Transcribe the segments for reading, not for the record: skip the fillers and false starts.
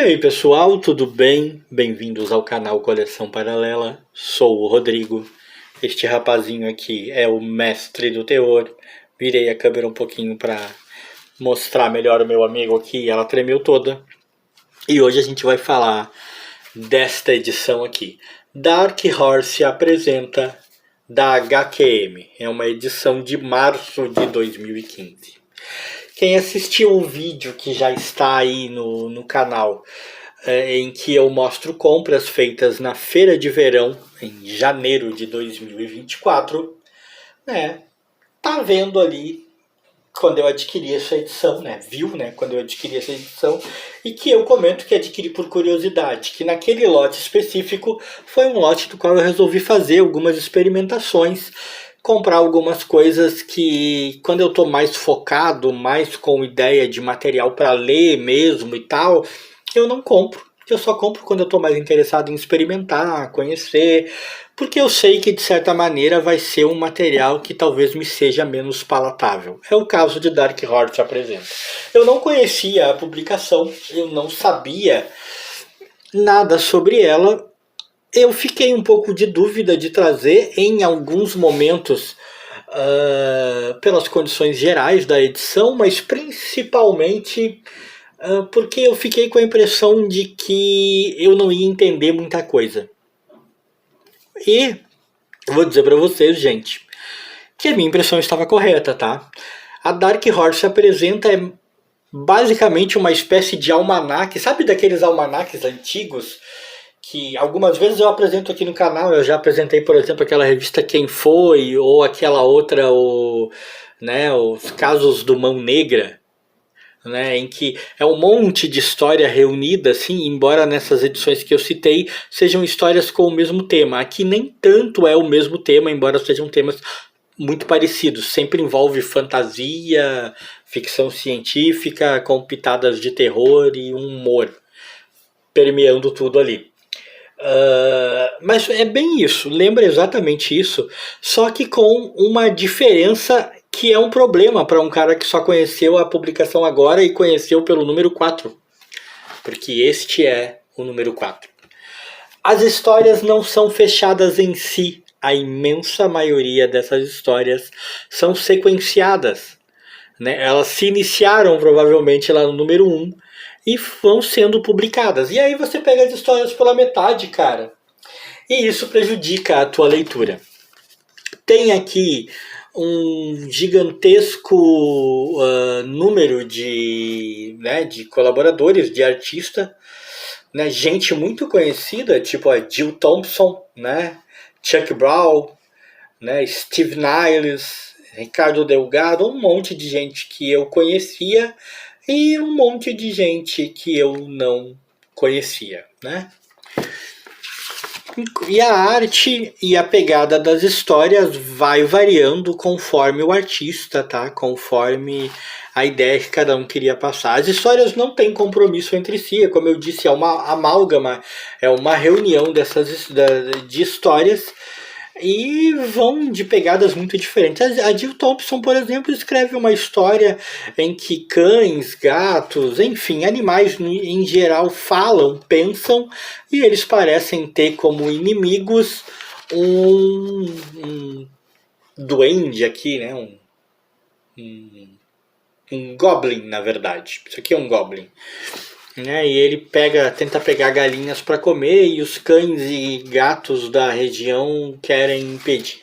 aí pessoal, tudo bem? Bem-vindos ao canal Coleção Paralela. Sou o Rodrigo. Este rapazinho aqui é o mestre do terror. Virei a câmera um pouquinho para mostrar melhor o meu amigo aqui. Ela tremeu toda. E hoje a gente vai falar desta edição aqui. Dark Horse apresenta da HQM. É uma edição de março de 2015. Quem assistiu o vídeo que já está aí no canal, em que eu mostro compras feitas na feira de verão, em janeiro de 2024, né, tá vendo ali quando eu adquiri essa edição, né, viu, né, quando eu adquiri essa edição, e que eu comento que adquiri por curiosidade, que naquele lote específico foi um lote do qual eu resolvi fazer algumas experimentações, comprar algumas coisas que quando eu tô mais focado, mais com ideia de material para ler mesmo e tal, eu não compro. Eu só compro quando eu tô mais interessado em experimentar, conhecer, porque eu sei que de certa maneira vai ser um material que talvez me seja menos palatável. É o caso de Dark Horse Apresenta. Eu não conhecia a publicação, eu não sabia nada sobre ela. Eu fiquei um pouco de dúvida de trazer em alguns momentos pelas condições gerais da edição, mas principalmente porque eu fiquei com a impressão de que eu não ia entender muita coisa. E vou dizer para vocês, gente, que a minha impressão estava correta, tá? A Dark Horse Apresenta basicamente uma espécie de almanaque, sabe daqueles almanaques antigos que algumas vezes eu apresento aqui no canal. Eu já apresentei, por exemplo, aquela revista Quem Foi, ou aquela outra, né, os Casos do Mão Negra, né, em que é um monte de história reunida, assim, embora nessas edições que eu citei sejam histórias com o mesmo tema. Aqui nem tanto é o mesmo tema, embora sejam temas muito parecidos. Sempre envolve fantasia, ficção científica, com pitadas de terror e um humor permeando tudo ali. Mas é bem isso, lembra exatamente isso, só que com uma diferença que é um problema para um cara que só conheceu a publicação agora e conheceu pelo número 4, porque este é o número 4. As histórias não são fechadas em si, a imensa maioria dessas histórias são sequenciadas, né? Elas se iniciaram provavelmente lá no número 1 e vão sendo publicadas. E aí você pega as histórias pela metade, cara. E isso prejudica a tua leitura. Tem aqui um gigantesco número de colaboradores, de artista, né? Gente muito conhecida, tipo a Jill Thompson, né? Chuck Brown, né? Steve Niles, Ricardo Delgado, um monte de gente que eu conhecia e um monte de gente que eu não conhecia, né? E a arte e a pegada das histórias vai variando conforme o artista, tá? Conforme a ideia que cada um queria passar. As histórias não têm compromisso entre si, como eu disse, é uma amálgama, é uma reunião de histórias e vão de pegadas muito diferentes. A Jill Thompson, por exemplo, escreve uma história em que cães, gatos, enfim, animais em geral falam, pensam, e eles parecem ter como inimigos um duende aqui, né? Um goblin, na verdade. Isso aqui é um goblin. Né, e ele tenta pegar galinhas para comer e os cães e gatos da região querem impedir.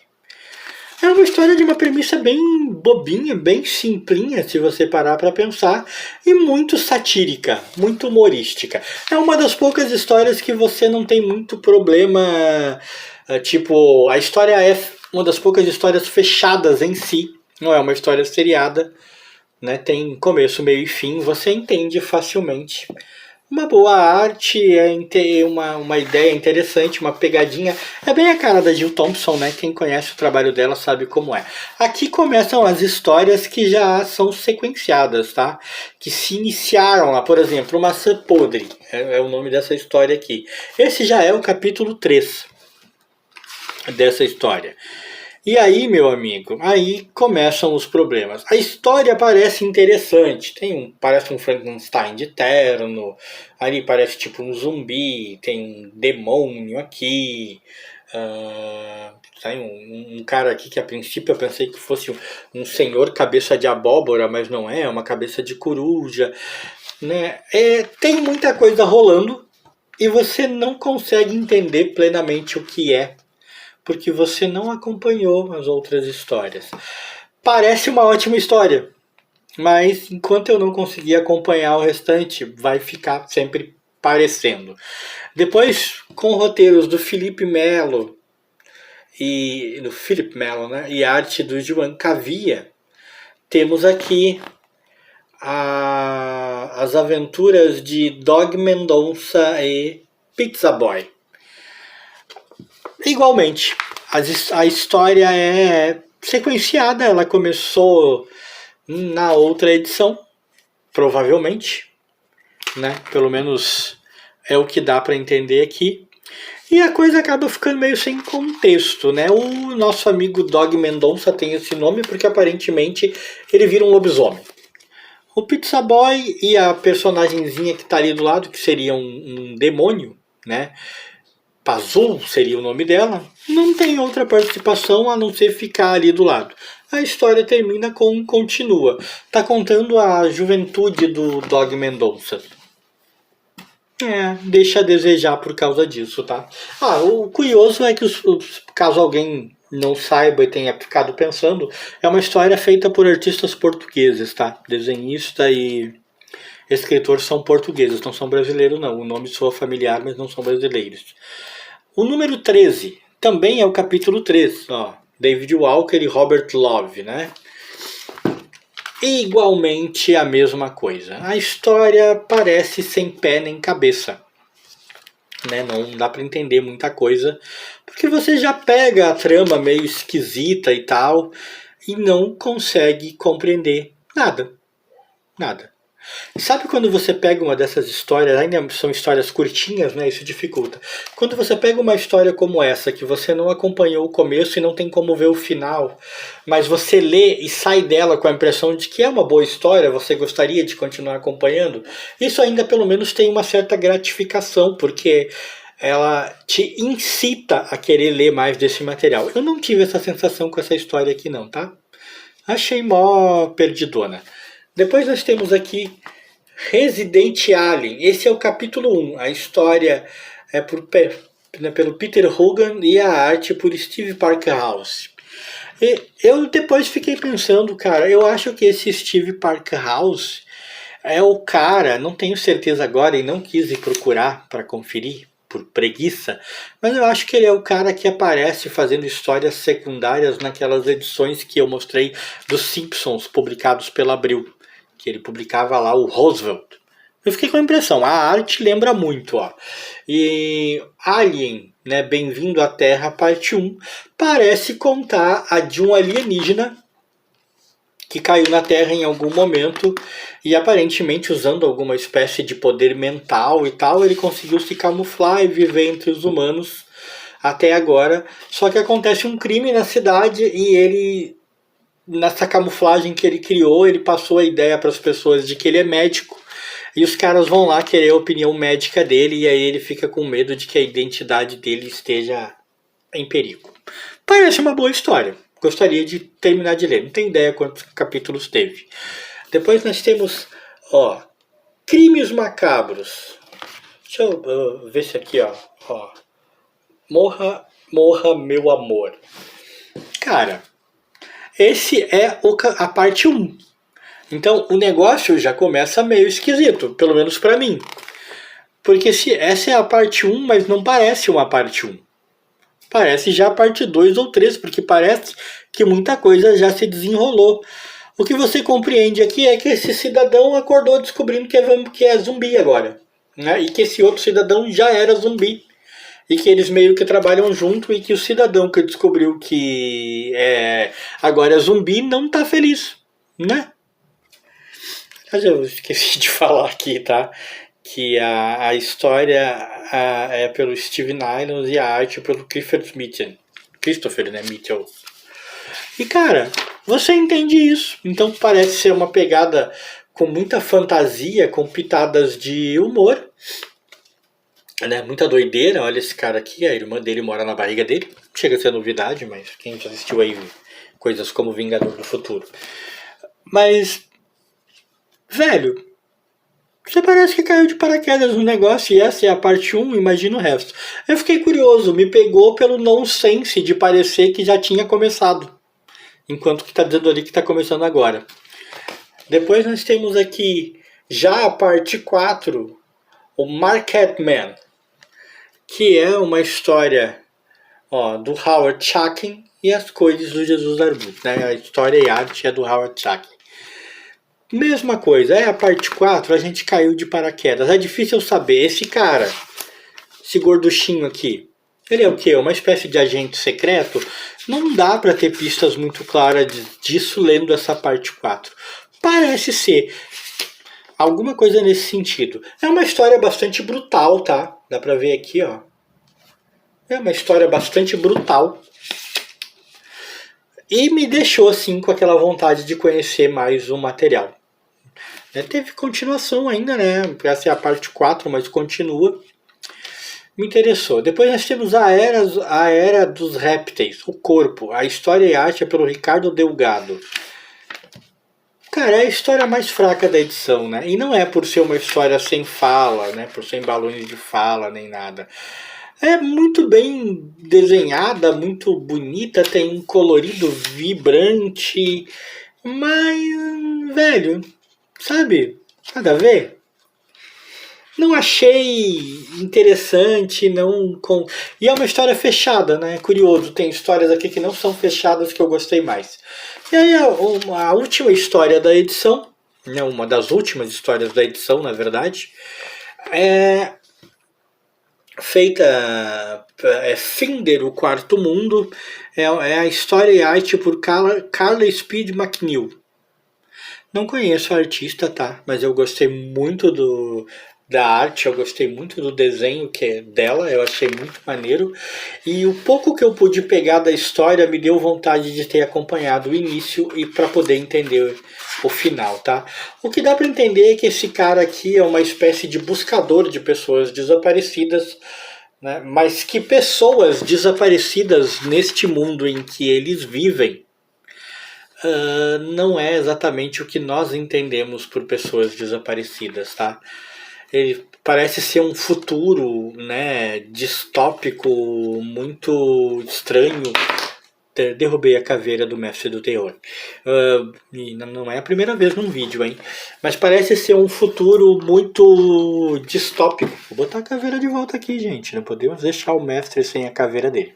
É uma história de uma premissa bem bobinha, bem simplinha, se você parar para pensar, e muito satírica, muito humorística. É uma das poucas histórias que você não tem muito problema, tipo, a história é uma das poucas histórias fechadas em si, não é uma história seriada. Né, tem começo, meio e fim, você entende facilmente. Uma boa arte, uma ideia interessante, uma pegadinha. É bem a cara da Jill Thompson, né? Quem conhece o trabalho dela sabe como é. Aqui começam as histórias que já são sequenciadas, tá? Que se iniciaram lá, por exemplo, Maçã Podre, é o nome dessa história aqui. Esse já é o capítulo 3 dessa história. E aí, meu amigo, aí começam os problemas. A história parece interessante. Parece um Frankenstein de terno. Ali parece tipo um zumbi. Tem um demônio aqui. Tem um cara aqui que a princípio eu pensei que fosse um senhor cabeça de abóbora, mas não é uma cabeça de coruja, né? Tem muita coisa rolando e você não consegue entender plenamente o que é, porque você não acompanhou as outras histórias. Parece uma ótima história, mas enquanto eu não conseguir acompanhar o restante, vai ficar sempre parecendo. Depois, com roteiros do Felipe Melo né, e arte do João Cavia, temos aqui as aventuras de Dog Mendonça e Pizza Boy. Igualmente, a história é sequenciada, ela começou na outra edição, provavelmente, né? Pelo menos é o que dá para entender aqui. E a coisa acaba ficando meio sem contexto, né? O nosso amigo Dog Mendonça tem esse nome porque aparentemente ele vira um lobisomem. O Pizza Boy e a personagemzinha que tá ali do lado, que seria um demônio, né? Pazul seria o nome dela, não tem outra participação a não ser ficar ali do lado. A história termina com continua. Tá contando a juventude do Dog Mendonça. Deixa a desejar por causa disso, tá? O curioso é que, caso alguém não saiba e tenha ficado pensando, é uma história feita por artistas portugueses, tá? Desenhista e escritor são portugueses, não são brasileiros não. O nome soa familiar, mas não são brasileiros. O número 13 também é o capítulo 3, ó. David Walker e Robert Love, né? Igualmente a mesma coisa. A história parece sem pé nem cabeça, né? Não dá para entender muita coisa, porque você já pega a trama meio esquisita e tal e não consegue compreender nada. Nada. Sabe quando você pega uma dessas histórias, ainda são histórias curtinhas, né? Isso dificulta. Quando você pega uma história como essa, que você não acompanhou o começo e não tem como ver o final, mas você lê e sai dela com a impressão de que é uma boa história, você gostaria de continuar acompanhando, isso ainda pelo menos tem uma certa gratificação, porque ela te incita a querer ler mais desse material. Eu não tive essa sensação com essa história aqui não, tá? Achei mó perdidona. Depois nós temos aqui Resident Alien. Esse é o capítulo 1. A história é pelo Peter Hogan e a arte por Steve Parkerhouse. E eu depois fiquei pensando, cara, eu acho que esse Steve Parkerhouse é o cara, não tenho certeza agora e não quis ir procurar para conferir por preguiça, mas eu acho que ele é o cara que aparece fazendo histórias secundárias naquelas edições que eu mostrei dos Simpsons publicados pela Abril, que ele publicava lá o Roosevelt. Eu fiquei com a impressão, a arte lembra muito, ó. E Alien, né, Bem-vindo à Terra, parte 1, parece contar a de um alienígena que caiu na Terra em algum momento e aparentemente usando alguma espécie de poder mental e tal, ele conseguiu se camuflar e viver entre os humanos até agora. Só que acontece um crime na cidade e ele, nessa camuflagem que ele criou, ele passou a ideia para as pessoas de que ele é médico e os caras vão lá querer a opinião médica dele e aí ele fica com medo de que a identidade dele esteja em perigo. Parece uma boa história. Gostaria de terminar de ler. Não tenho ideia quantos capítulos teve. Depois nós temos, ó, Crimes Macabros. Deixa eu ver se aqui, ó. Morra, morra, meu amor. Cara, esse é a parte 1. Então o negócio já começa meio esquisito, pelo menos pra mim. Porque se essa é a parte 1, mas não parece uma parte 1. Parece já a parte 2 ou 3, porque parece que muita coisa já se desenrolou. O que você compreende aqui é que esse cidadão acordou descobrindo que é zumbi agora, né? E que esse outro cidadão já era zumbi. E que eles meio que trabalham junto e que o cidadão que descobriu que agora é zumbi não tá feliz, né? Mas eu esqueci de falar aqui, tá? Que a história é pelo Steve Nyland e a arte pelo Christopher, né, Mitchell. E cara, você entende isso. Então parece ser uma pegada com muita fantasia, com pitadas de humor, né? Muita doideira. Olha esse cara aqui, a irmã dele mora na barriga dele. Chega a ser novidade, mas quem já assistiu aí coisas como Vingador do Futuro. Mas, velho, você parece que caiu de paraquedas no negócio e essa é a parte 1, imagina o resto. Eu fiquei curioso, me pegou pelo nonsense de parecer que já tinha começado. Enquanto que tá dizendo ali que tá começando agora. Depois nós temos aqui já a parte 4, o Marketman, que é uma história do Howard Chaykin e as coisas do Jesus Arbuto, né? A história e a arte é do Howard Chaykin. Mesma coisa, a parte 4 a gente caiu de paraquedas. É difícil saber, esse cara, esse gorduchinho aqui, ele é o quê? Uma espécie de agente secreto? Não dá para ter pistas muito claras disso lendo essa parte 4. Parece ser alguma coisa nesse sentido. É uma história bastante brutal, tá? Dá pra ver aqui, ó. É uma história bastante brutal. E me deixou, assim, com aquela vontade de conhecer mais o material. Teve continuação ainda, né? Essa é a parte 4, mas continua. Me interessou. Depois nós temos a Era dos Répteis, o Corpo. A história e arte é pelo Ricardo Delgado. Cara, é a história mais fraca da edição, né? E não é por ser uma história sem fala, né? Por sem balões de fala, nem nada. É muito bem desenhada, muito bonita, tem um colorido vibrante, mas, velho, sabe? Nada a ver. Não achei interessante, não com... E é uma história fechada, né? Curioso, tem histórias aqui que não são fechadas que eu gostei mais. E aí a última história da edição, né? Uma das últimas histórias da edição, na verdade, é feita Finder, o Quarto Mundo, é a história e arte por Carla Speed McNeil. Não conheço a artista, tá? Mas eu gostei muito da arte, eu gostei muito do desenho que é dela, eu achei muito maneiro. E o pouco que eu pude pegar da história me deu vontade de ter acompanhado o início e para poder entender o final, tá? O que dá para entender é que esse cara aqui é uma espécie de buscador de pessoas desaparecidas, né? Mas que pessoas desaparecidas neste mundo em que eles vivem não é exatamente o que nós entendemos por pessoas desaparecidas, tá? Ele parece ser um futuro, né, distópico, muito estranho. Derrubei a caveira do mestre do terror. E não é a primeira vez num vídeo, hein? Mas parece ser um futuro muito distópico. Vou botar a caveira de volta aqui, gente. Não podemos deixar o mestre sem a caveira dele.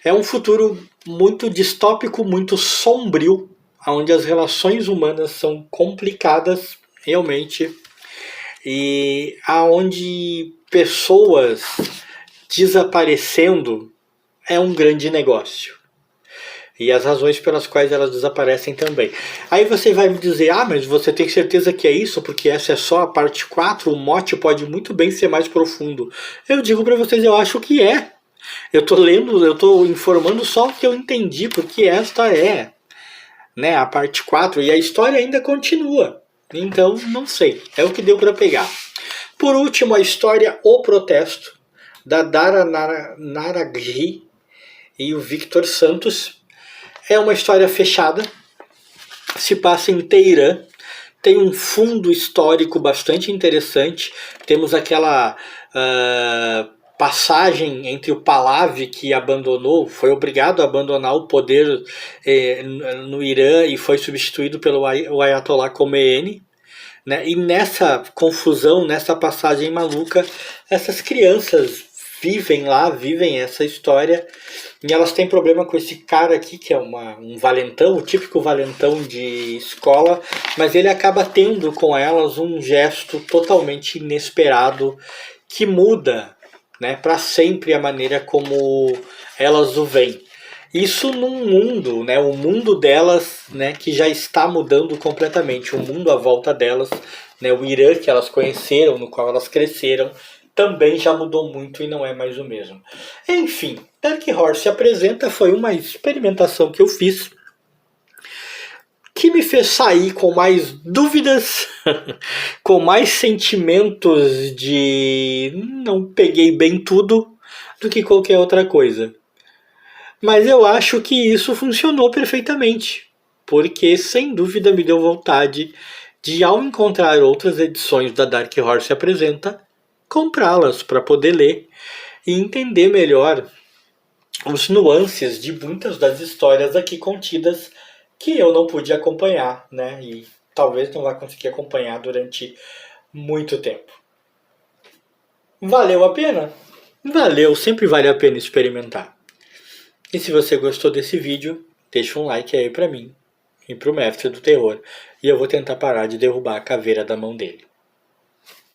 É um futuro muito distópico, muito sombrio, onde as relações humanas são complicadas, realmente, e aonde pessoas desaparecendo é um grande negócio. E as razões pelas quais elas desaparecem também. Aí você vai me dizer, mas você tem certeza que é isso? Porque essa é só a parte 4, o mote pode muito bem ser mais profundo. Eu digo para vocês, eu acho que é. Eu tô lendo, eu tô informando só o que eu entendi, porque esta é, né, a parte 4 e a história ainda continua. Então, não sei, é o que deu para pegar. Por último, a história O Protesto, da Dara Naraghi e o Victor Santos. É uma história fechada, se passa em Teherã, tem um fundo histórico bastante interessante. Temos aquela passagem entre o Pahlavi, que abandonou, foi obrigado a abandonar o poder no Irã e foi substituído pelo Ayatollah Khomeini, né? E nessa confusão, nessa passagem maluca, essas crianças vivem essa história e elas têm problema com esse cara aqui, que é um valentão, o típico valentão de escola, mas ele acaba tendo com elas um gesto totalmente inesperado que muda, né, para sempre a maneira como elas o veem. Isso num mundo, né, o mundo delas, né, que já está mudando completamente, o mundo à volta delas, né, o Irã que elas conheceram, no qual elas cresceram, também já mudou muito e não é mais o mesmo. Enfim, Dark Horse Apresenta foi uma experimentação que eu fiz que me fez sair com mais dúvidas, com mais sentimentos de não peguei bem tudo do que qualquer outra coisa. Mas eu acho que isso funcionou perfeitamente, porque sem dúvida me deu vontade de, ao encontrar outras edições da Dark Horse Apresenta, comprá-las para poder ler e entender melhor os nuances de muitas das histórias aqui contidas que eu não pude acompanhar, né? E talvez não vá conseguir acompanhar durante muito tempo. Valeu a pena? Valeu, sempre vale a pena experimentar. E se você gostou desse vídeo, deixa um like aí pra mim e pro Mestre do Terror. E eu vou tentar parar de derrubar a caveira da mão dele.